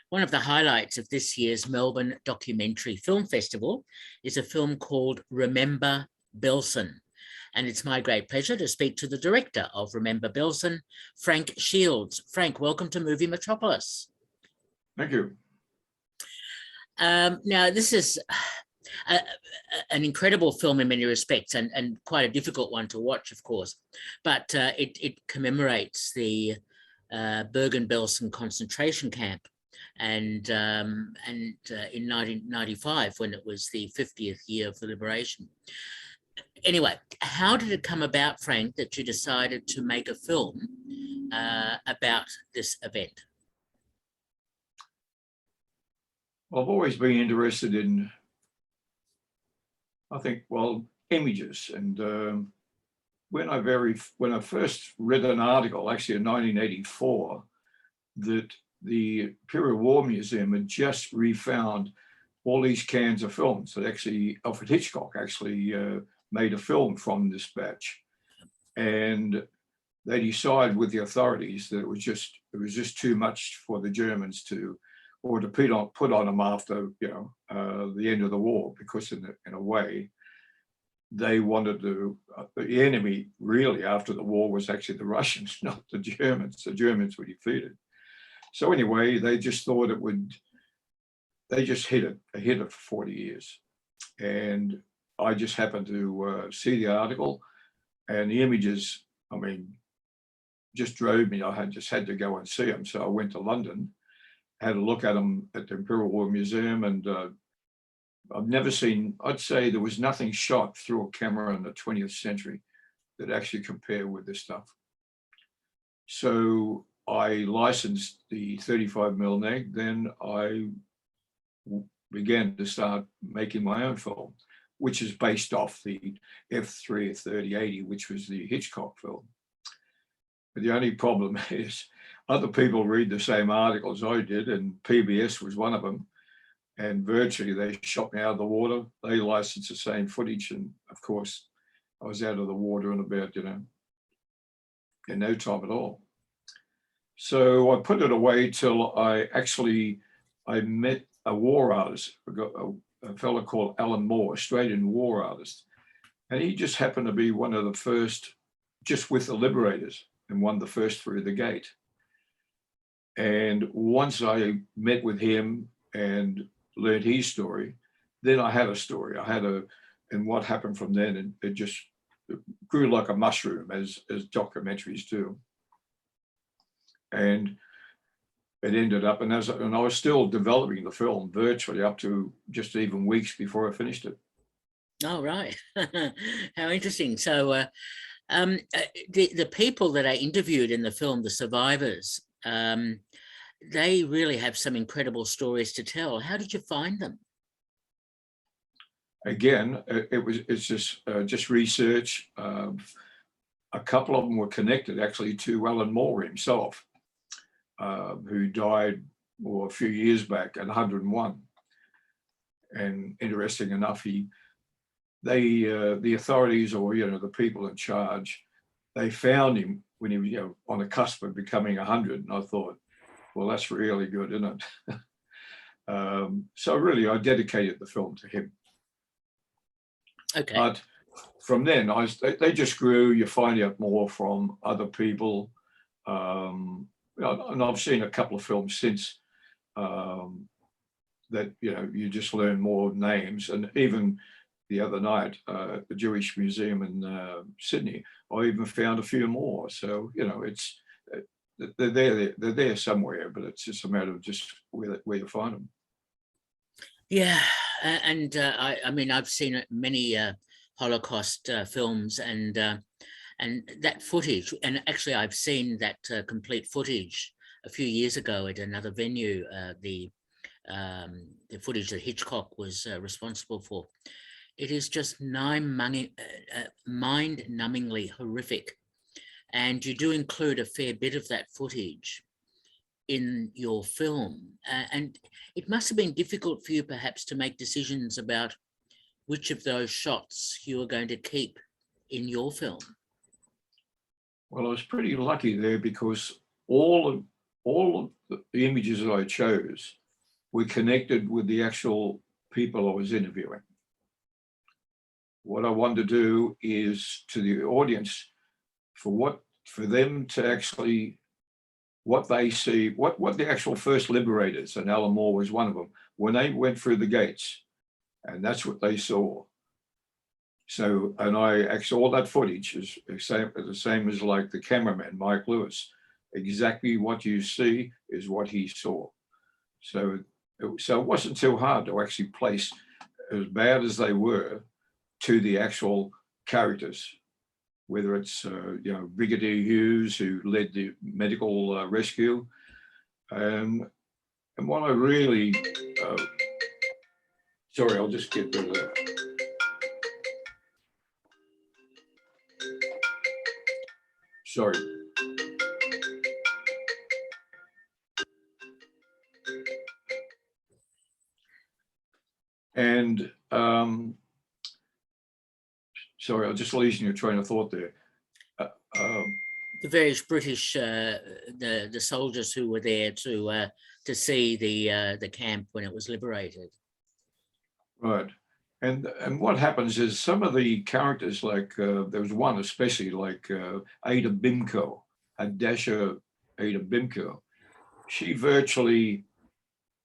One of the highlights of this year's Melbourne Documentary Film Festival is a film called Remember Belsen. And it's my great pleasure to speak to the director of Remember Belsen, Frank Shields. Frank, welcome to Movie Metropolis. Thank you. Now, this is an incredible film in many respects and quite a difficult one to watch, of course, but it commemorates the Bergen-Belsen concentration camp and in 1995, when it was the 50th year of the liberation. Anyway, how did it come about, Frank, that you decided to make a film about this event? Well, I've always been interested in, images. And when I first read an article, actually in 1984, that the Imperial War Museum had just refound all these cans of films that actually Alfred Hitchcock actually made a film from this batch. And they decided with the authorities that it was just too much for the Germans to put on them after the end of the war, because in a way they wanted to, the enemy really after the war was actually the Russians, not the Germans. The Germans were defeated. So anyway, they just thought they just hid it for 40 years. And I just happened to see the article, and the images, just drove me. I just had to go and see them. So I went to London, had a look at them at the Imperial War Museum, and I've never seen, I'd say there was nothing shot through a camera in the 20th century that actually compared with this stuff. So I licensed the 35mm neg, then I began to start making my own film, which is based off the F3 3080, which was the Hitchcock film. But the only problem is other people read the same articles I did, and PBS was one of them. And virtually they shot me out of the water. They licensed the same footage. And of course, I was out of the water in about, in no time at all. So I put it away till I met a war artist, a fellow called Alan Moore, Australian war artist. And he just happened to be one of the first, just with the Liberators, and one of the first through the gate. And once I met with him and learned his story, then I had a story. And what happened from then, and it just grew like a mushroom, as documentaries do. And it ended up, and I was still developing the film virtually up to just even weeks before I finished it. Oh, right. How interesting. So the people that I interviewed in the film, the survivors, they really have some incredible stories to tell. How did you find them? Again, it's just research. A couple of them were connected actually to Alan Moore himself, who died a few years back at 101. And interesting enough, the authorities, or the people in charge, they found him when he was on the cusp of becoming 100. And I thought, well, that's really good, isn't it? So really, I dedicated the film to him. Okay. But from then, they just grew. You find out more from other people. And I've seen a couple of films since that, you just learn more names. And even the other night at the Jewish Museum in Sydney, I even found a few more. So, it's they're there somewhere, but it's just a matter of just where you find them. Yeah, and I've seen many Holocaust films, and that footage, and actually I've seen that complete footage a few years ago at another venue, the footage that Hitchcock was responsible for. It is just mind-numbingly horrific. And you do include a fair bit of that footage in your film. And it must have been difficult for you perhaps to make decisions about which of those shots you are going to keep in your film. Well, I was pretty lucky there, because all all of the images that I chose were connected with the actual people I was interviewing. What I wanted to do is to the audience, for them to actually, what they see, what the actual first liberators, and Alan Moore was one of them, when they went through the gates, and that's what they saw. So, and I actually, all that footage is the same as like the cameraman, Mike Lewis. Exactly what you see is what he saw. So it wasn't too hard to actually place, as bad as they were, to the actual characters, whether it's Brigadier Hughes, who led the medical rescue, and what I really sorry, I'll just get rid of that. Sorry. And sorry, I'm just losing your train of thought there. The various British, the soldiers who were there to see the camp when it was liberated. Right. And what happens is some of the characters, like there was one especially, like Ada Bimco, Hadasha Ada Bimco. She virtually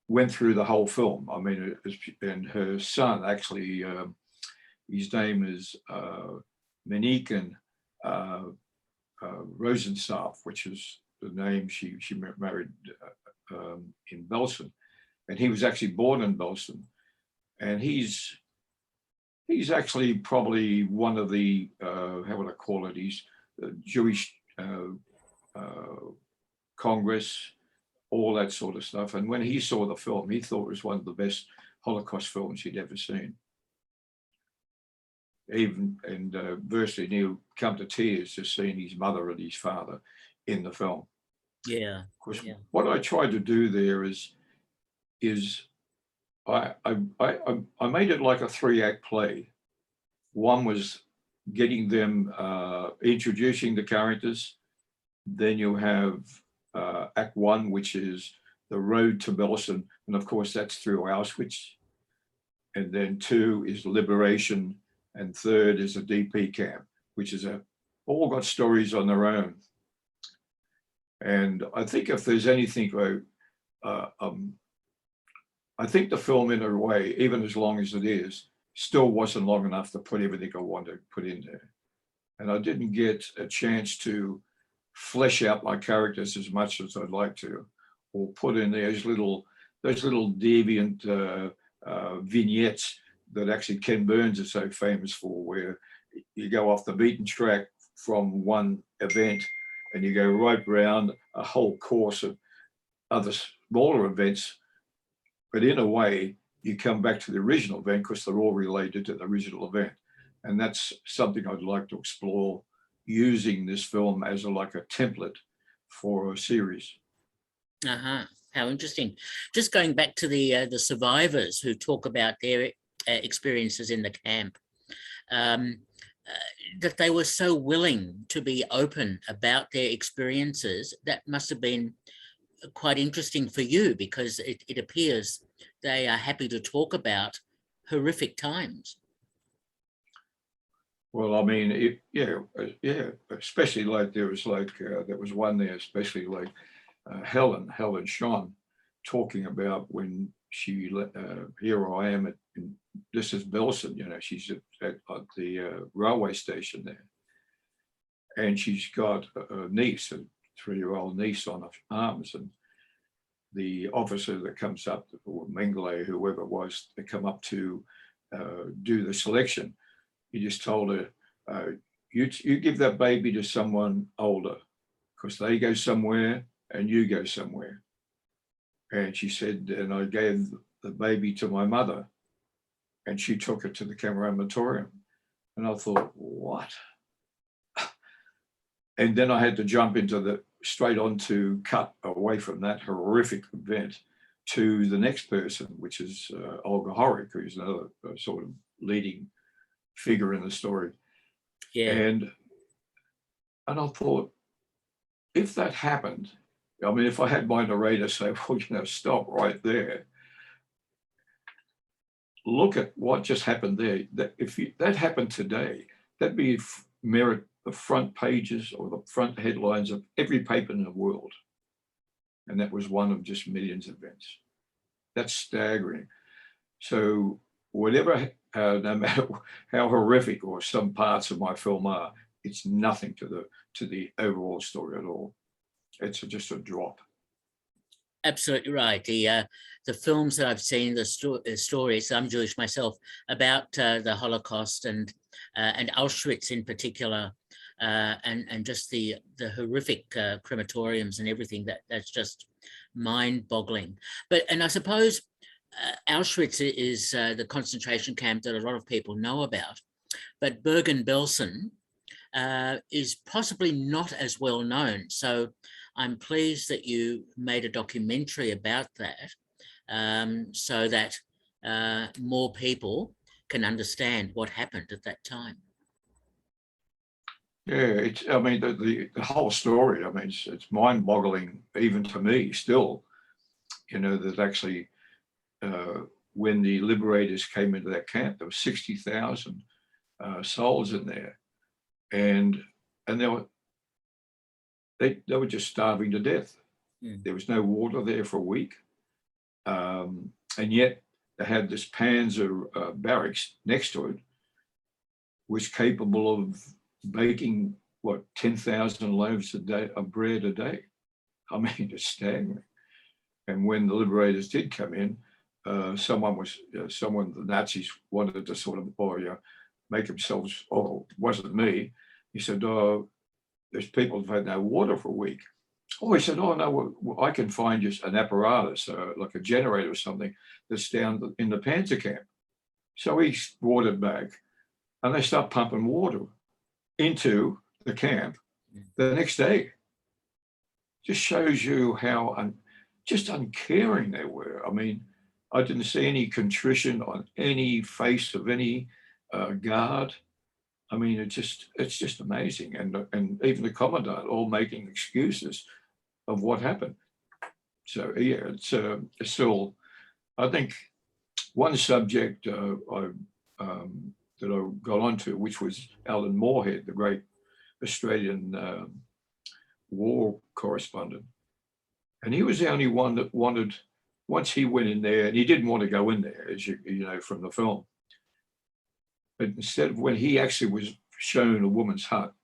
went through the whole film. I mean, and her son actually, his name is Menikin Rosenstaff, which is the name she married in Belsen, and he was actually born in Belsen, and he's actually probably one of the how would I call it? He's Jewish Congress, all that sort of stuff. And when he saw the film, he thought it was one of the best Holocaust films he'd ever seen. Even and virtually he'll come to tears just seeing his mother and his father in the film. Yeah. Of course, yeah. what I tried to do there is I made it like a 3-act play. One was getting them introducing the characters. Then you have Act 1, which is the road to Belsen, and of course that's through Auschwitz. And then 2 is liberation, and 3rd is a DP camp, which is all got stories on their own. And I think if there's anything, I think the film, in a way, even as long as it is, still wasn't long enough to put everything I wanted to put in there. And I didn't get a chance to flesh out my characters as much as I'd like to, or put in those little deviant vignettes that actually Ken Burns is so famous for, where you go off the beaten track from one event and you go right round a whole course of other smaller events, but in a way you come back to the original event because they're all related to the original event. And that's something I'd like to explore, using this film as like a template for a series. How interesting. Just going back to the survivors who talk about their experiences in the camp, that they were so willing to be open about their experiences. That must have been quite interesting for you, because it appears they are happy to talk about horrific times. Well, I mean, yeah, especially like there was one there, especially like Helen Sean, talking about when she here I am this is Belsen, she's at the railway station there, and she's got a niece, a 3-year-old niece on her arms, and the officer that comes up, or Mengele, whoever it was, to come up to do the selection. He just told her, you give that baby to someone older, because they go somewhere and you go somewhere. And she said, and I gave the baby to my mother, and she took it to the crematorium. And I thought, what? And then I had to jump into straight on to cut away from that horrific event to the next person, which is Olga Horik, who's another sort of leading figure in the story. Yeah. And I thought, if that happened, I mean, if I had my narrator say, well, stop right there. Look at what just happened there. That that happened today, that'd be merit the front pages or the front headlines of every paper in the world. And that was one of just millions of events. That's staggering. So whatever, no matter how horrific or some parts of my film are, it's nothing to the overall story at all. It's just a drop. Absolutely right. The films that I've seen, the stories, I'm Jewish myself, about the Holocaust and Auschwitz in particular, and just the horrific crematoriums and everything, that's just mind-boggling. And I suppose Auschwitz is the concentration camp that a lot of people know about, but Bergen-Belsen is possibly not as well known. So I'm pleased that you made a documentary about that, so that more people can understand what happened at that time. Yeah, I mean, the whole story, I mean, it's mind-boggling even to me still, that actually when the liberators came into that camp, there were 60,000 souls in there, and they were just starving to death. There was no water there for a week, and yet they had this Panzer barracks next to it, was capable of baking 10,000 loaves a day of bread a day. I mean, it's staggering. And when the liberators did come in, the Nazis wanted to sort of make themselves, it wasn't me. He said, there's people who've had no water for a week. Oh, he said, oh no, I can find you an apparatus, like a generator or something, that's down in the Panzer camp. So he brought it back, and they start pumping water into the camp the next day. Just shows you how just uncaring they were. I mean, I didn't see any contrition on any face of any guard. I mean, it's just amazing. And even the commandant all making excuses of what happened. So yeah, it's still, I think one subject that I got onto, which was Alan Moorhead, the great Australian war correspondent. And he was the only one that wanted, once he went in there, and he didn't want to go in there, as you know from the film. But instead of, when he actually was shown a woman's hut,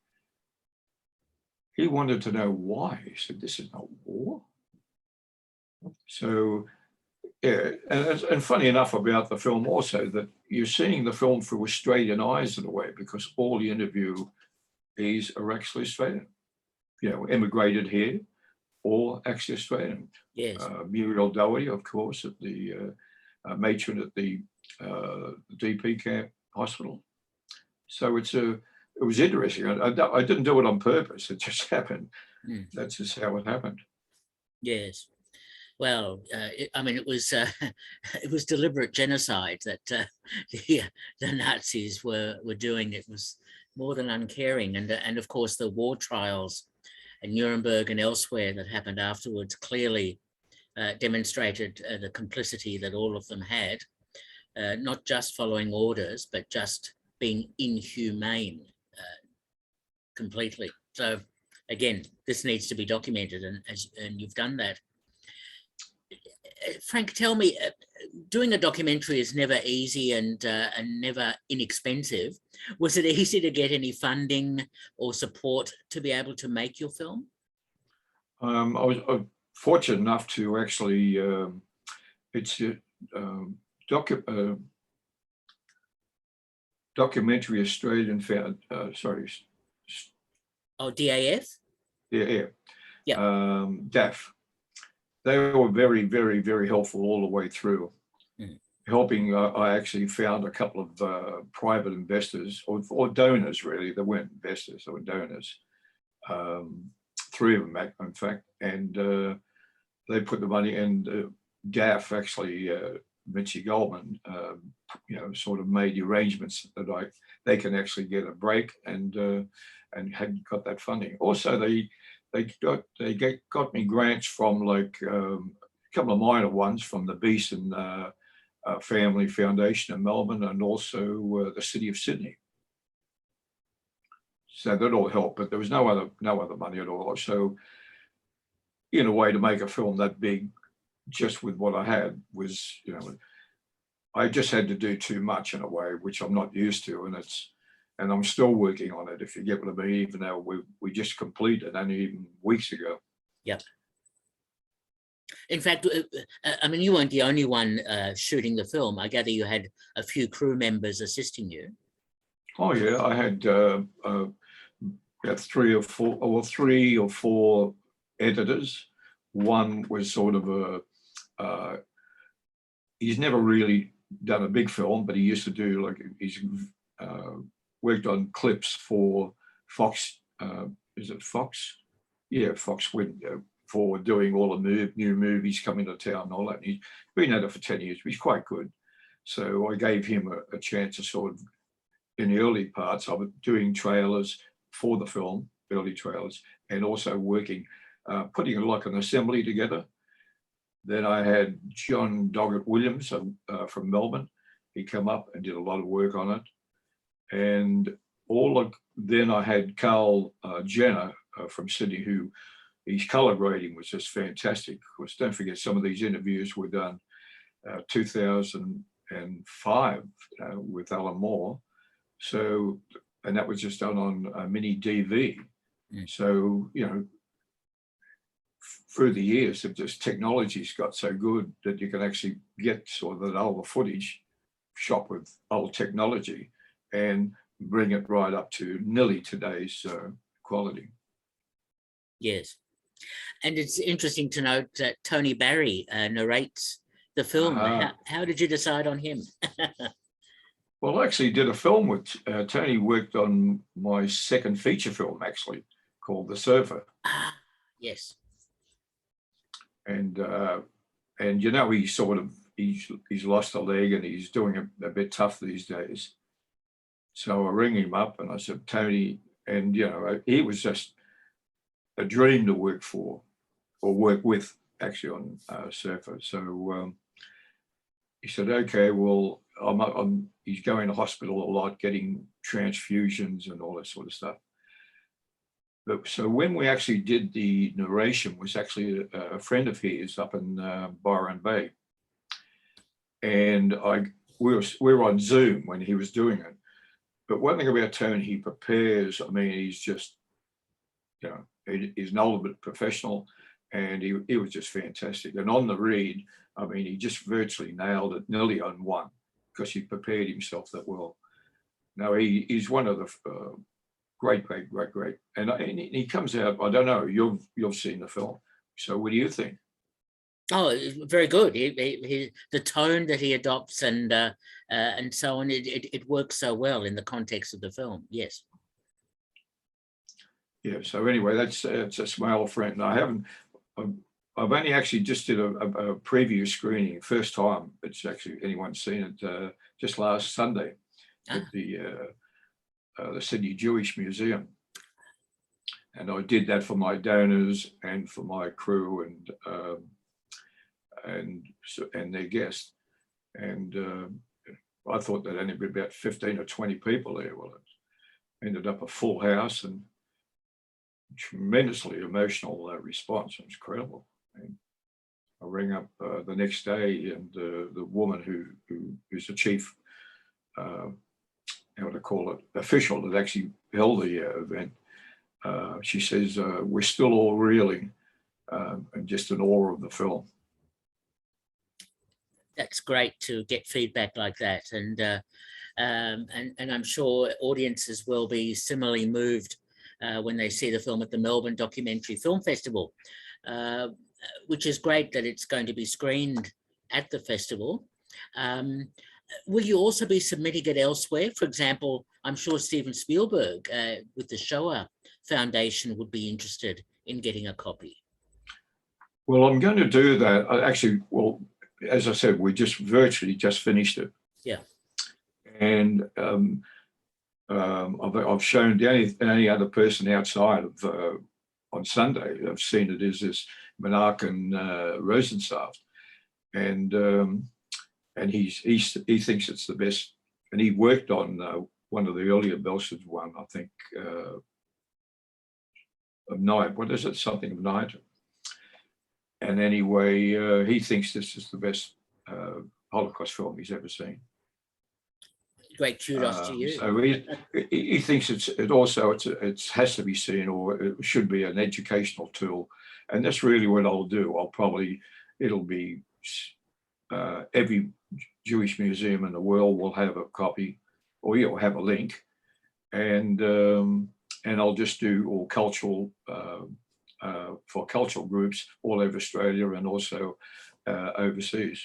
he wanted to know why. He said, this is not war. So, yeah, and funny enough about the film also, that you're seeing the film through Australian eyes in a way, because all the interviewees are actually Australian, immigrated here, or actually Australian. Yes. Muriel Doherty, of course, at the matron at the DP camp hospital. So it was interesting. I didn't do it on purpose. It just happened. That's just how it happened. Yes. Well, it was it was deliberate genocide that the Nazis were doing. It was more than uncaring, and of course the war trials in Nuremberg and elsewhere that happened afterwards clearly demonstrated the complicity that all of them had, not just following orders, but just being inhumane completely. So again, this needs to be documented, and you've done that. Frank, tell me, doing a documentary is never easy and never inexpensive. Was it easy to get any funding or support to be able to make your film? I was fortunate enough to actually, it's a Documentary Australian Found, sorry. Oh, DAF? Yeah. Yeah. DAF. They were very, very, very helpful all the way through. Helping, I actually found a couple of private investors or donors, really. They weren't investors, they were donors. 3 of them, in fact, and they put the money, and DAF actually, Mitzi Goldman, sort of made the arrangements that they can actually get a break and had got that funding. Also, they got me grants from like a couple of minor ones from the Belsen Family Foundation in Melbourne, and also the City of Sydney. So that all helped, but there was no other money at all. So in a way, to make a film that big just with what I had was, I just had to do too much in a way, which I'm not used to, and I'm still working on it, if you get what I mean, even though we just completed only even weeks ago. Yep. In fact, I mean, you weren't the only one shooting the film. I gather you had a few crew members assisting you. Oh yeah, I had about three or four editors. One was sort of he's never really done a big film, but he used to do, like, he's worked on clips for Fox. Is it Fox? Yeah, Fox, for doing all the new movies coming to town and all that. And he's been at it for 10 years, but he's quite good. So I gave him a chance to sort of, in the early parts of it, doing trailers for the film, early trailers, and also working, putting like an assembly together. Then I had John Doggett Williams from Melbourne. He came up and did a lot of work on it. And then I had Carl Jenner from Sydney, who his color grading was just fantastic. Of course, don't forget, some of these interviews were done 2005 with Alan Moore. So, and that was just done on a mini DV. Mm. So, through the years of just technology's got so good that you can actually get sort of that older footage shot with old technology and bring it right up to nearly today's quality. Yes. And it's interesting to note that Tony Barry narrates the film. How did you decide on him? Well, I actually did a film with Tony. Worked on my second feature film, actually, called The Surfer. Yes. And he's lost a leg and he's doing a bit tough these days. So I ring him up and I said, Tony, and he was just a dream to work for, or work with, actually, on Surfer. So he said, okay, well, he's going to hospital a lot, getting transfusions and all that sort of stuff. So when we actually did the narration, was actually a friend of his up in Byron Bay, and we were on Zoom when he was doing it. But one thing about Tony, he prepares. I mean, he's just, he's an ultimate professional, and he was just fantastic. And on the read, I mean, he just virtually nailed it, nearly on one, because he prepared himself that well. Now he's one of the great. And he comes out, I don't know, you've seen the film. So what do you think? Oh, very good. The tone that he adopts and so on, it works so well in the context of the film. Yes. Yeah. So anyway, that's my old friend. And I've only actually just did a preview screening, first time it's actually anyone's seen it, just last Sunday at the Sydney Jewish Museum. And I did that for my donors and for my crew and their guests. And I thought there'd only be about 15 or 20 people there. Well, it ended up a full house and tremendously emotional response. It was incredible. And I rang up the next day, and the woman who's the chief, how to call it, official that actually held the event, she says, we're still all reeling and just in awe of the film. That's great to get feedback like that, and I'm sure audiences will be similarly moved when they see the film at the Melbourne Documentary Film Festival, which is great that it's going to be screened at the festival. Will you also be submitting it elsewhere? For example, I'm sure Steven Spielberg with the Shoah Foundation would be interested in getting a copy. Well, I'm going to do that. Well, as I said, we virtually just finished it. Yeah. And I've shown the only other person outside on Sunday. I've seen it is this Monarch and Rosensaft, and he thinks it's the best. And he worked on one of the earlier Belsen one, I think, of night. What is it? Something of night. And anyway, he thinks this is the best Holocaust film he's ever seen. Great kudos to you. So he thinks it has to be seen, or it should be an educational tool, and that's really what I'll do. It'll be every Jewish museum in the world will have a copy, or you'll have a link, and I'll just do all cultural for cultural groups all over Australia and also overseas.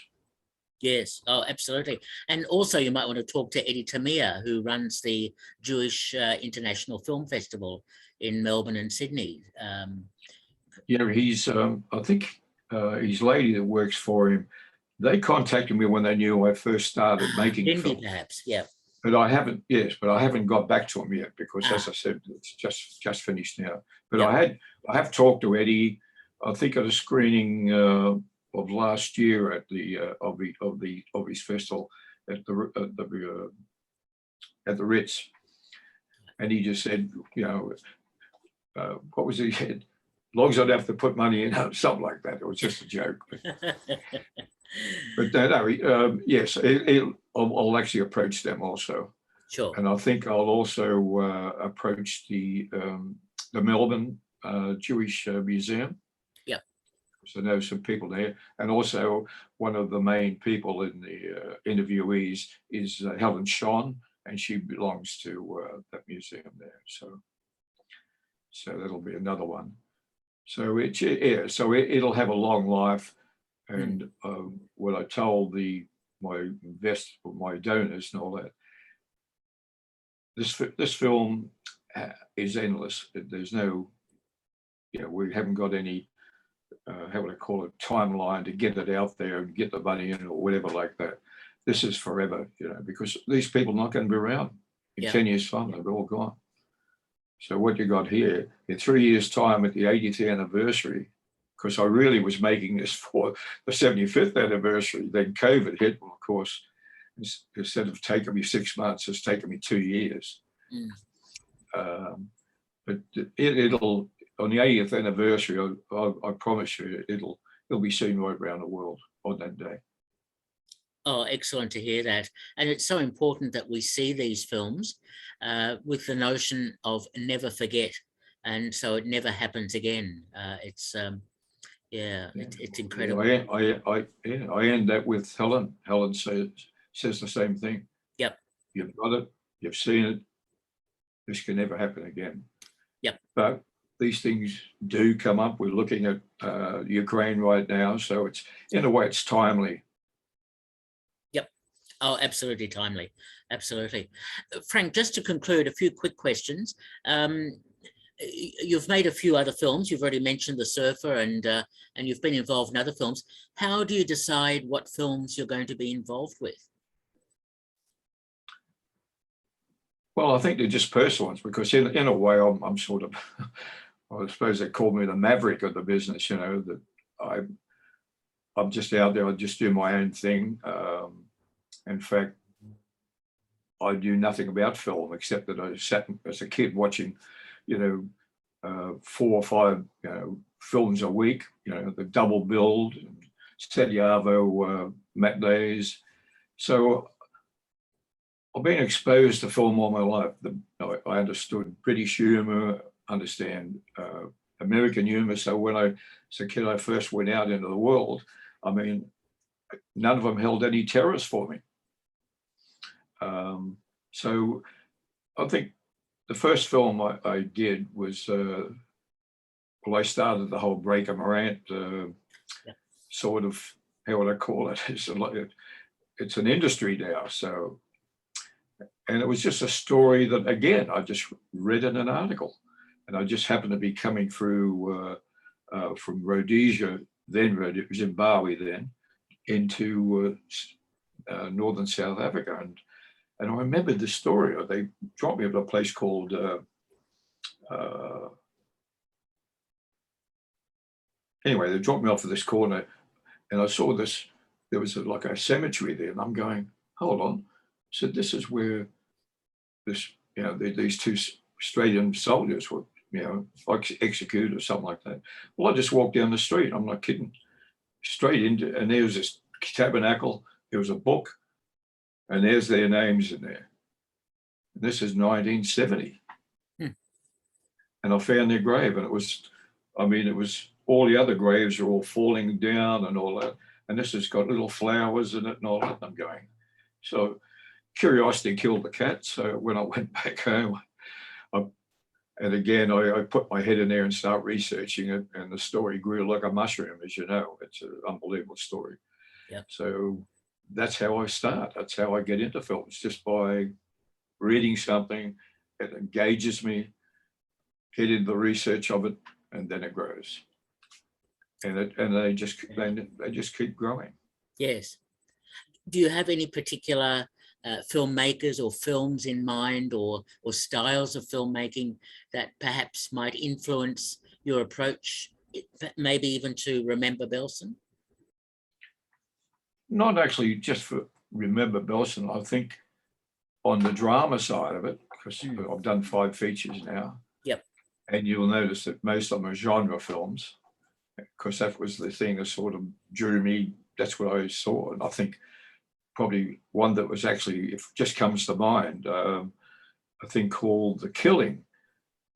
Yes, oh, absolutely. And also you might want to talk to Eddie Tamir, who runs the Jewish International Film Festival in Melbourne and Sydney. Yeah, he's, I think his lady that works for him, they contacted me when they knew I first started making Cindy, films. perhaps, yeah. But I haven't got back to him yet because, as I said, it's just finished now. But I have talked to Eddie, I think at a screening of last year at the of his festival at the Ritz, and he just said, what was it? He said, as long as I'd have to put money in, something like that. It was just a joke. But no, yes, I'll actually approach them also. Sure. And I think I'll also approach the Melbourne Jewish Museum. Yeah. So I know some people there, and also one of the main people in the interviewees is Helen Shawn, and she belongs to that museum there. So that'll be another one. So it'll have a long life. And what I told my donors and all that, this film is endless. There's no, we haven't got any, how would I call it, timeline to get it out there and get the money in or whatever like that. This is forever, because these people are not going to be around in 10 years' time. They're all gone. So what you got here, in 3 years' time at the 80th anniversary, because I really was making this for the 75th anniversary. Then COVID hit. Well, of course, instead of taking me 6 months, it's taken me 2 years. But it'll, on the 80th anniversary, I promise you, it'll be seen right around the world on that day. Oh, excellent to hear that. And it's so important that we see these films with the notion of never forget. And so it never happens again. It's incredible. I end that with Helen. Helen says the same thing. Yep. You've got it. You've seen it. This can never happen again. Yep. But these things do come up. We're looking at Ukraine right now, so it's in a way it's timely. Yep. Oh, absolutely timely. Absolutely. Frank, just to conclude, a few quick questions. You've made a few other films. You've already mentioned The Surfer, and you've been involved in other films. How do you decide what films you're going to be involved with? Well, I think they're just personal ones, because in a way I'm sort of, I suppose they call me the maverick of the business, that I'm just out there, I just do my own thing. In fact, I do nothing about film except that I sat as a kid watching 4 or 5 films a week, the double build, Sediavo matinees. So I've been exposed to film all my life. I understood British humor, understand American humor. So when as a kid, I first went out into the world, none of them held any terrors for me. So I think the first film I did was, I started the whole Breaker Morant sort of, how would I call it? It's an industry now. So, and it was just a story that, again, I just read in an article, and I just happened to be coming through from Rhodesia, then Zimbabwe, then into northern South Africa, and I remembered the story. They dropped me at a place called anyway, they dropped me off at this corner, and I saw this. There was like a cemetery there, and I'm going, hold on. So this is where this, these two Australian soldiers were, like executed or something like that. Well, I just walked down the street. I'm not kidding. Straight into, and there was this tabernacle. There was a book, and there's their names in there. And this is 1970. And I found their grave, and it was all the other graves are all falling down and all that. And this has got little flowers in it and all that. And I'm going, so curiosity killed the cat. So when I went back home, and again, I put my head in there and start researching it, and the story grew like a mushroom, as you know. It's an unbelievable story. Yeah. So that's how I start. That's how I get into films, just by reading something that engages me, get into the research of it, and then it grows. And they just keep growing. Yes. Do you have any particular filmmakers or films in mind, or styles of filmmaking that perhaps might influence your approach, maybe even to Remember Belsen? Not actually just for Remember Belsen. I think on the drama side of it, because I've done 5 features now. Yep. And you'll notice that most of them are genre films, because that was the thing that sort of drew me. That's what I saw. And I think probably one that was actually, if just comes to mind, a thing called The Killing.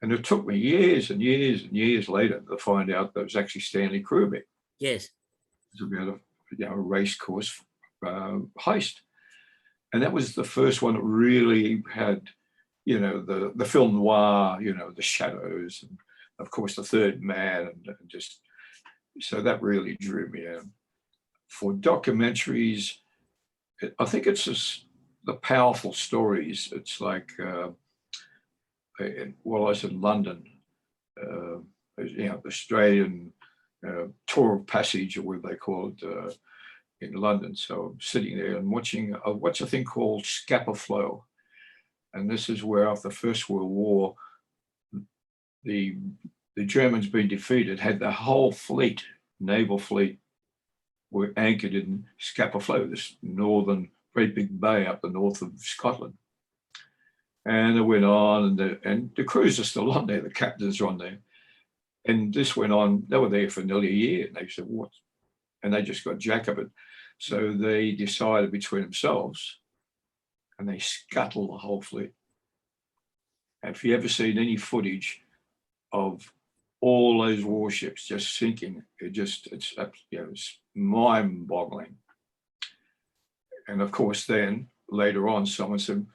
And it took me years and years and years later to find out that it was actually Stanley Kubrick. Yes. It was about a race course heist. And that was the first one that really had, the film noir, the shadows, and of course the third man, and just, so that really drew me in. For documentaries, I think it's just the powerful stories. It's like, while I was in London, the Australian tour of passage, or what they call it, in London. So I'm sitting there and watching, what's a thing called Scapa Flow. And this is where, after the First World War, the Germans being defeated had the whole fleet, naval fleet, were anchored in Scapa Flow, this northern, very big bay up the north of Scotland. And it went on, and the crews are still on there, the captains are on there. And this went on, they were there for nearly a year, and they said, what? And they just got Jacobin. So they decided between themselves, and they scuttled the whole fleet. And if you ever seen any footage of all those warships just sinking, it's mind-boggling. And of course, then later on, someone said,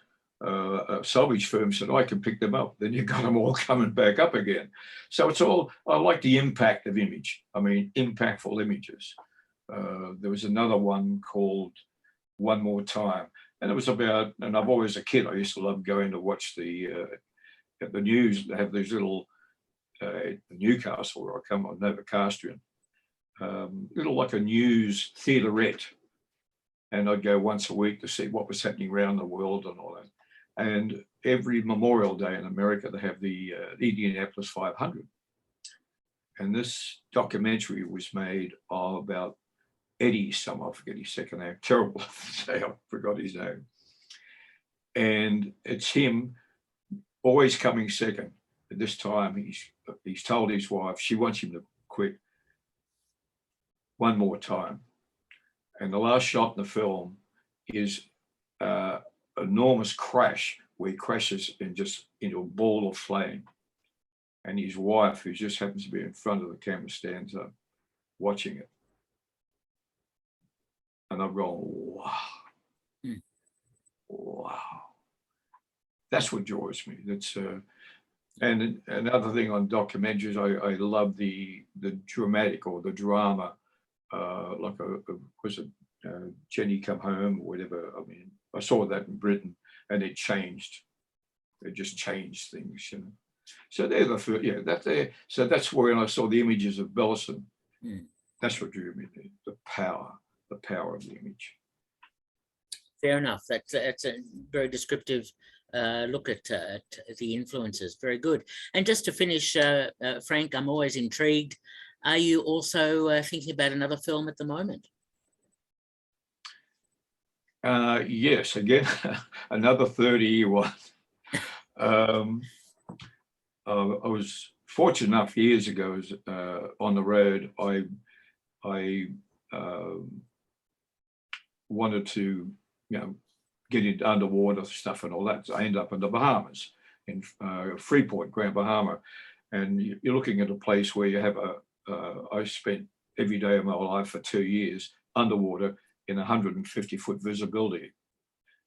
a salvage firm said, I can pick them up. Then you've got them all coming back up again. So it's all, I like the impact of image. I mean, impactful images. There was another one called One More Time. And it was about, and I've always, a kid, I used to love going to watch the news. They have these little, Newcastle, where I come on, Novocastrian, little like a news theaterette. And I'd go once a week to see what was happening around the world and all that. And every Memorial Day in America, they have the Indianapolis 500. And this documentary was made about Eddie, I forget his second name, terrible to say, I forgot his name. And it's him always coming second. At this time, he's told his wife, she wants him to quit one more time. And the last shot in the film is enormous crash, where he crashes into a ball of flame. And his wife, who just happens to be in front of the camera, stands up watching it. And I'm going, wow. Wow. That's what draws me. That's and another thing on documentaries, I love the dramatic or the drama, was it Jenny Come Home or whatever. I mean, I saw that in Britain, and it changed. It just changed things, So they're the first, so that's when I saw the images of Belsen. That's what drew me, the power of the image. Fair enough. That's a very descriptive look at the influences. Very good. And just to finish, Frank, I'm always intrigued Are you also thinking about another film at the moment? Yes, again, another 30-year one. I was fortunate enough years ago on the road. I wanted to, get into underwater stuff and all that. So I ended up in the Bahamas, in Freeport, Grand Bahama, and you're looking at a place where you have I spent every day of my life for 2 years underwater in 150-foot visibility,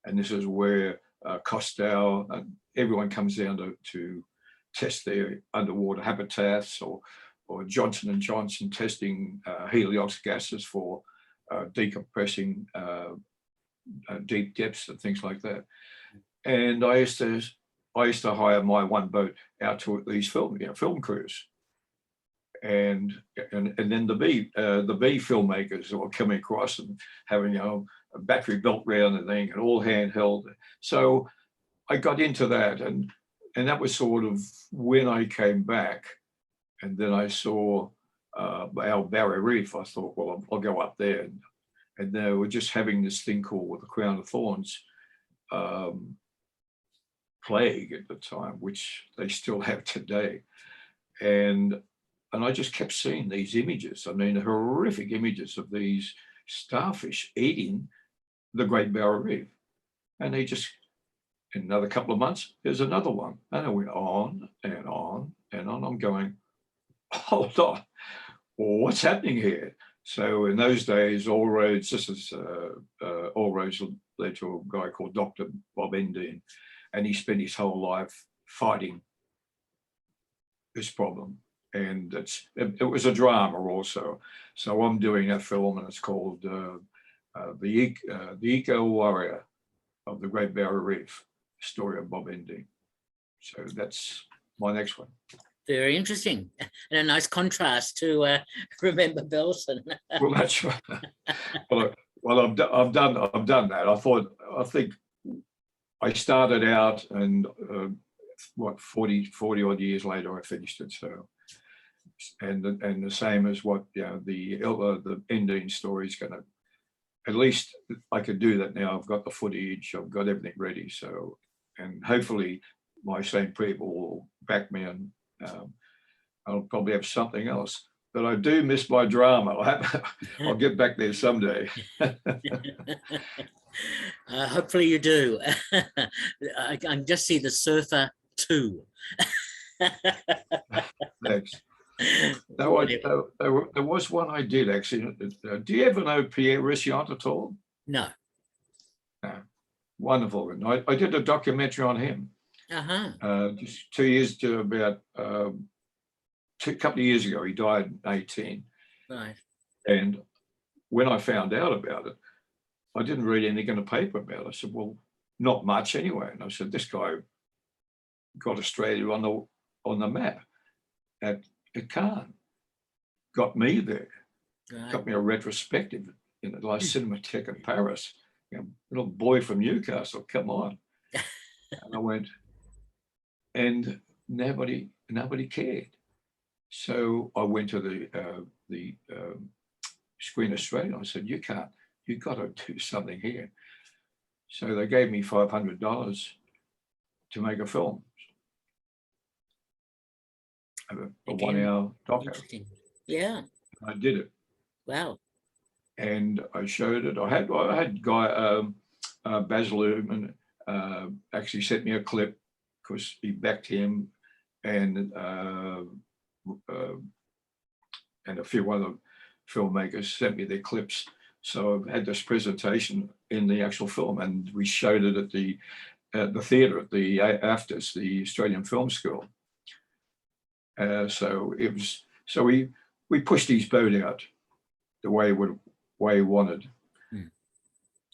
and this is where Costello and everyone comes down to test their underwater habitats, or Johnson & Johnson testing heliox gases for decompressing deep depths and things like that. And I used to hire my one boat out to these film crews, and then the B filmmakers were coming across and having a battery belt round and thing, and all handheld. So I got into that, and that was sort of when I came back, and then I saw our Barrier Reef. I thought, well, I'll go up there, and they were just having this thing called the Crown of Thorns plague at the time, which they still have today, and I just kept seeing these images. I mean, horrific images of these starfish eating the Great Barrier Reef, and they just, in another couple of months, there's another one, and it went on and on and on. I'm going, hold on, what's happening here? So in those days, all roads led to a guy called Dr. Bob Endine, and he spent his whole life fighting this problem. And it was a drama also. So I'm doing a film, and it's called The Eco Warrior of the Great Barrier Reef, story of Bob Endine. So that's my next one. Very interesting, and a nice contrast to Remember Belsen. Well, that's right. Well, I've done that. I think I started out, and 40 odd years later I finished it. So, and the same as what the Endine story is going to. At least I could do that now. I've got the footage. I've got everything ready. So, and hopefully my same people will back me, and I'll probably have something else. But I do miss my drama. I'll get back there someday. Hopefully you do. I can just see The Surfer 2. Thanks. There was one I did actually. Do you ever know Pierre Rissiant at all? No. No. Wonderful. And I did a documentary on him. Just 2 years to about a couple of years ago. He died in 18. Right. And when I found out about it, I didn't read anything in the paper about it. I said, well, not much anyway. And I said, this guy got Australia on the map at Cannes. Got me there. Right. Got me a retrospective in the La Cinematheque in Paris. Little boy from Newcastle, come on. And I went, and nobody cared. So I went to the Screen Australia. I said, you've got to do something here. So they gave me $500 to make a film. A 1 hour doco. Yeah. I did it. Wow. And I showed it. I had guy Basil Luhrmann actually sent me a clip because he backed him, and a few other filmmakers sent me their clips. So I had this presentation in the actual film, and we showed it at the theatre at the AFTRS, the Australian Film School. So we pushed his boat out the way he wanted,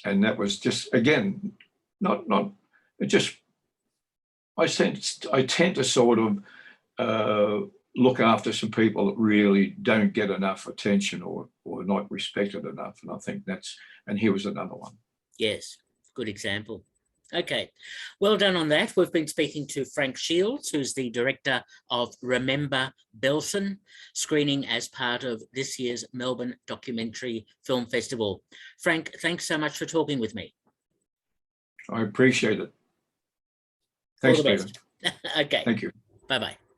and that was just, again, not it just. I tend to sort of look after some people that really don't get enough attention or not respected enough, and I think and here was another one. Yes, good example. Okay, well done on that. We've been speaking to Frank Shields, who's the director of Remember Belsen, screening as part of this year's Melbourne Documentary Film Festival. Frank, thanks so much for talking with me. I appreciate it. All Thanks, the Peter. best. Okay. Thank you. Bye-bye.